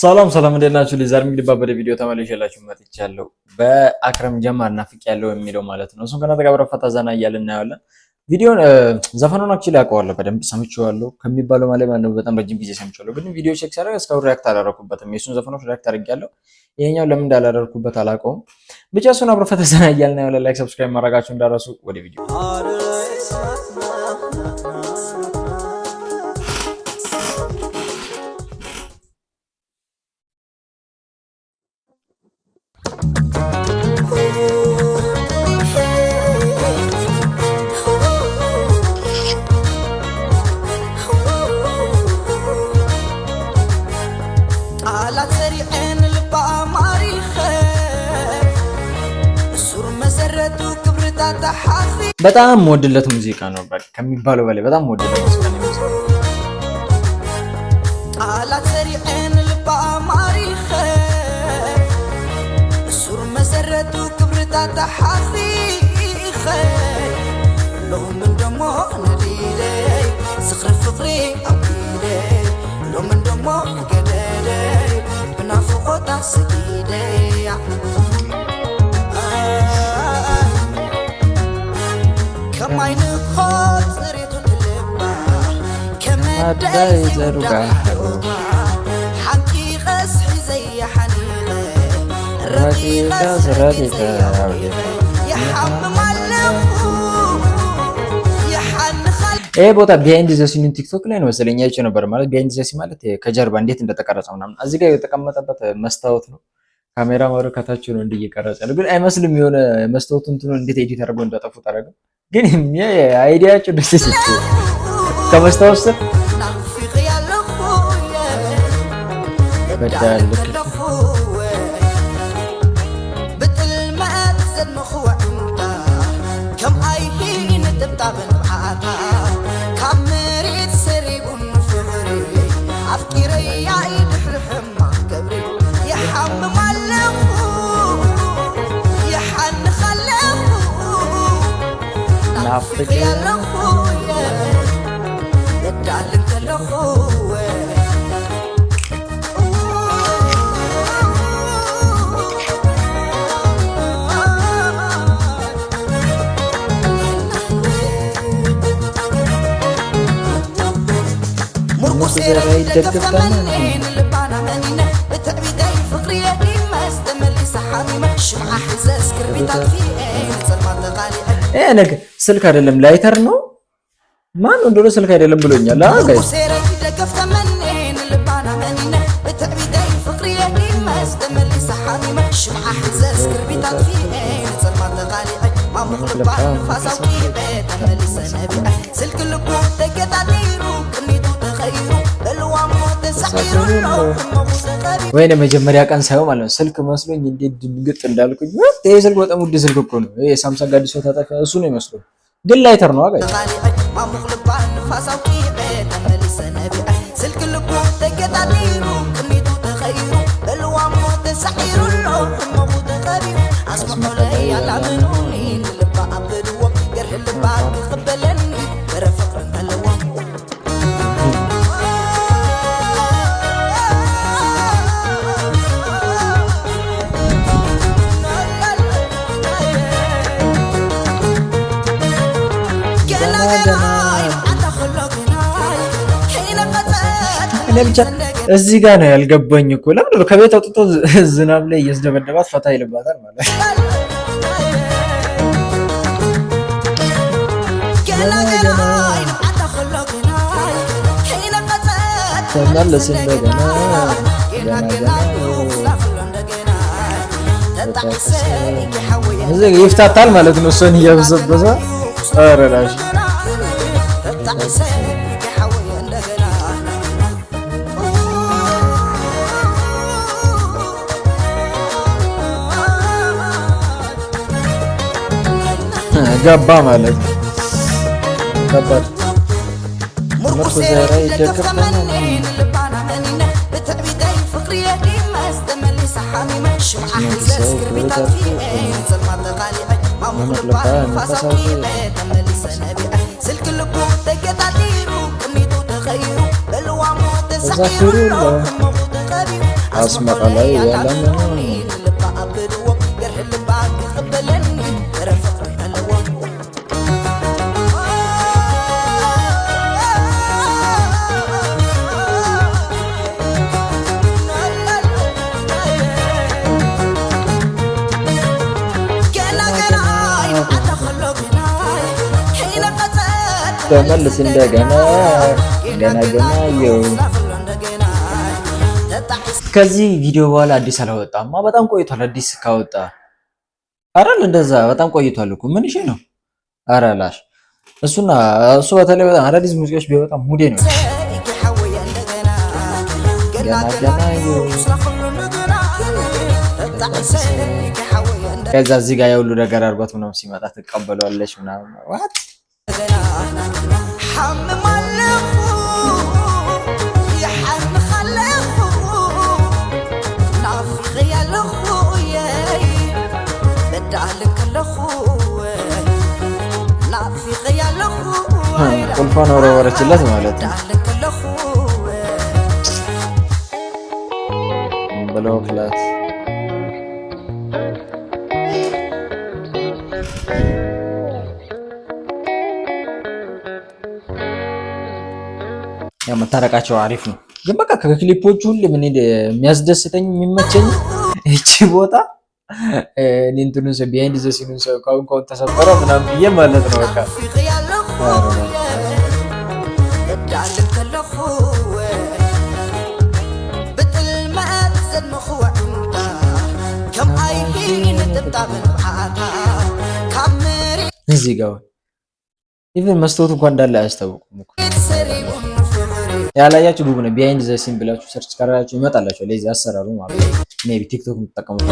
ሰላም ሰላም እንደናችሁ ለዛሬ እንግዲህ ባበደ ቪዲዮ ተመልሼላችሁ መጥቻለሁ። በአክረም ጀማር ናፍቄያለሁ የሚለው ማለት ነው። እሱን ከናንተ ጋር አብረን ፈታ ዘና እያልን እናያለን። ቪዲዮን ዘፈኑን አክቹሊ አውቀዋለሁ፣ በደንብ ሰምቼዋለሁ ከሚባለው ማለት ነው። በጣም ረጅም ጊዜ ሰምቼዋለሁ፣ ግን ቪዲዮ ቼክ ሳደርግ እስካሁን ሪያክት አላደረኩበትም። የእሱን ዘፈኖች ሪያክት አድርጌያለሁ። ይሄኛው ለምን እንዳላደረኩበት አላውቀውም። ብቻ እሱን አብረን ፈታ ዘና እያልን እናያለን። ላይክ ሰብስክራይብ ማድረጋችሁን እንዳትረሱ። ወደ ቪዲዮ በጣም ወድለት ሙዚቃ ነው። በቃ ከሚባለው በላይ በጣም ወድለት ሙዚቃ ነው። ጣላት ሰሪዕን ልባ ማሪኸ ሱር መሰረቱ ክብርታ ተሓኺኸ ሎም ደሞ ነዲለ ስኽሪ ፍቕሪ አብዲለ ሎም ደሞ ገደለ ብናፍቆታ ሰጊደ أدعي زرقة حقيقة زي حنينة رقيقة زرقة يا حب مالفو يا حن خل إيه ቦታ ቢሃይንድ ዘ ሲን ቲክቶክ ላይ ነው መሰለኝ አይቼ ነበር። ማለት ቢሃይንድ ዘ ሲን ማለት ከጀርባ እንዴት እንደተቀረጸው ምናምን እዚህ ጋር የተቀመጠበት መስታወት ነው። ካሜራ ማርከታቹ ነው እንዲየቀረጸ ነው፣ ግን አይመስልም። የሆነ መስታወቱ እንትኑ እንዴት ኤዲት አድርገው እንዳጠፉት አደረገ። ግን አይዲያቸው ደስ ሲል ከመስታወት ስር بدالك بطل ما زد مخوع كم ايهين تبطابن بعاتا كامريت سريبون فغري افكيري يا ايد حرحم مع قبري يا حم مالفو يا حن خلفو نافق يا لخويا بدالك لخويا وسيرة يدقق تمنين اللبانة منينة بتعبيدي فقرية ما استملي صحابي مش مع حزاز كربيتات في ايه صرمات غالي ايه انا سلك አይደለም ላይተር ነው ማን እንደሆነ ስልክ አይደለም ብሎኛል። وسيرة يدقق تمنين اللبانة منينة بتعبيدي فقرية ما استملي صحابي مش مع حزاز كربيتات في ايه صرمات غالي ما مخلب بعد نفاسه وكيبه تملي سنبي سلك اللبو تقطعيرو كنيتو ወይኔ መጀመሪያ ቀን ሳይው ማለት ነው ስልክ መስሎኝ እንዴት ድንግጥ እንዳልኩኝ ይሄ ስልክ በጣም ውድ ስልክ እኮ ነው። ይሄ ሳምሰንግ አዲስ ተጣጣፊ እሱ ነው ይመስለው፣ ግን ላይተር ነው አጋይ እኔ ብቻ እዚህ ጋር ነው ያልገባኝ እኮ ለምን ነው ከቤት አውጥቶ ዝናብ ላይ እየስደበደባት ፈታ ይልባታል ማለት ነው። ተመለስ እንደገና እዚህ ይፍታታል ማለት ነው። እሱን እያበዘበዘ አረላሽ ገባ ማለት ነው። ገባ مرقو زيري يدقق تمنين اللبانة منينة بتعبيدي فقرية ما استملي صحامي مش مع حزاز كربيتات في ايه صرمات غالي ما مخلب بعد نفاسه وكيبه تملي سنبي سلك اللبو تقطعيرو كميتو تغيرو بلوامو تسعيرو لو موجود غبيو አስመራ ላይ ያለም ተመልስ እንደገና ገና ከዚህ ቪዲዮ በኋላ አዲስ አላወጣማ። በጣም ቆይቷል። አዲስ ካወጣ አረል እንደዛ በጣም ቆይቷል እኮ ምን ነው? አረ ላሽ እሱ በተለይ በጣም አዳዲስ ሙዚቃዎች ቢወጣ ሙዴ ነው። ከዛ እዚህ ጋር የሁሉ ነገር አርባት ምናምን ሲመጣ ትቀበለዋለች ምናምን ዋት ቁልፏን ወረወረችለት ማለት ነው። ብሎክላት መታረቃቸው አሪፍ ነው። ግን በቃ ከክሊፖቹ ሁሉ ምን የሚያስደስተኝ የሚመቸኝ እቺ ቦታ እኔ እንትኑን ሰው ቢሃይንድ ዘ ሲኑን ሰው ካውን ተሰበረ ምናምን ብዬ ማለት ነው። በቃ እዚህ ጋር ኢቭን መስታወቱ እንኳን እንዳለ አያስታውቁም እኮ ያላያችሁ ጉጉ ነው። ቢሃይንድ ዘ ሲን ብላችሁ ሰርች ካራችሁ ይመጣላችሁ። ለዚህ አሰራሩ ማለት ነው። ሜቢ ቲክቶክ የምትጠቀሙት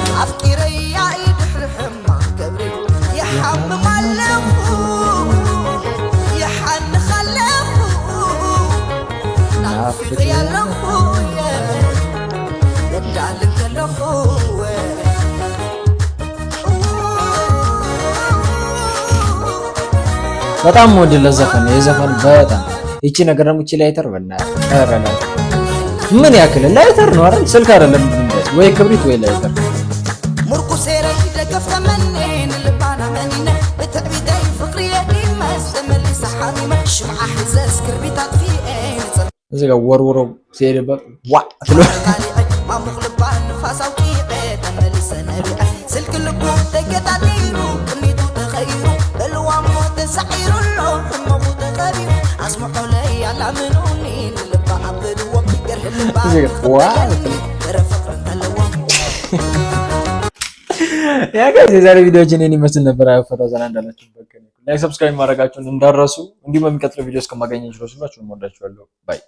በጣም ወደለ ዘፈን የዘፈን በጣም እቺ ነገር ደግሞ እቺ ላይተር ምን ያክል ላይተር ነው አይደል? ስልክ አይደለም ወይ ክብሪት ወይ ላይተር እዚህ ጋር ወርወሮ ሲሄድበት ዋ ትሎ ያ ጋር የዛሬ ቪዲዮችን እኔ መስል ነበር። ፈታ ዘና እንዳላችሁ ላይክ ሰብስክራይብ ማድረጋችሁን እንዳረሱ። እንዲሁም በሚቀጥለው ቪዲዮ እስከማገኘን ድረስ ሁላችሁንም ወዳችኋለሁ። ባይ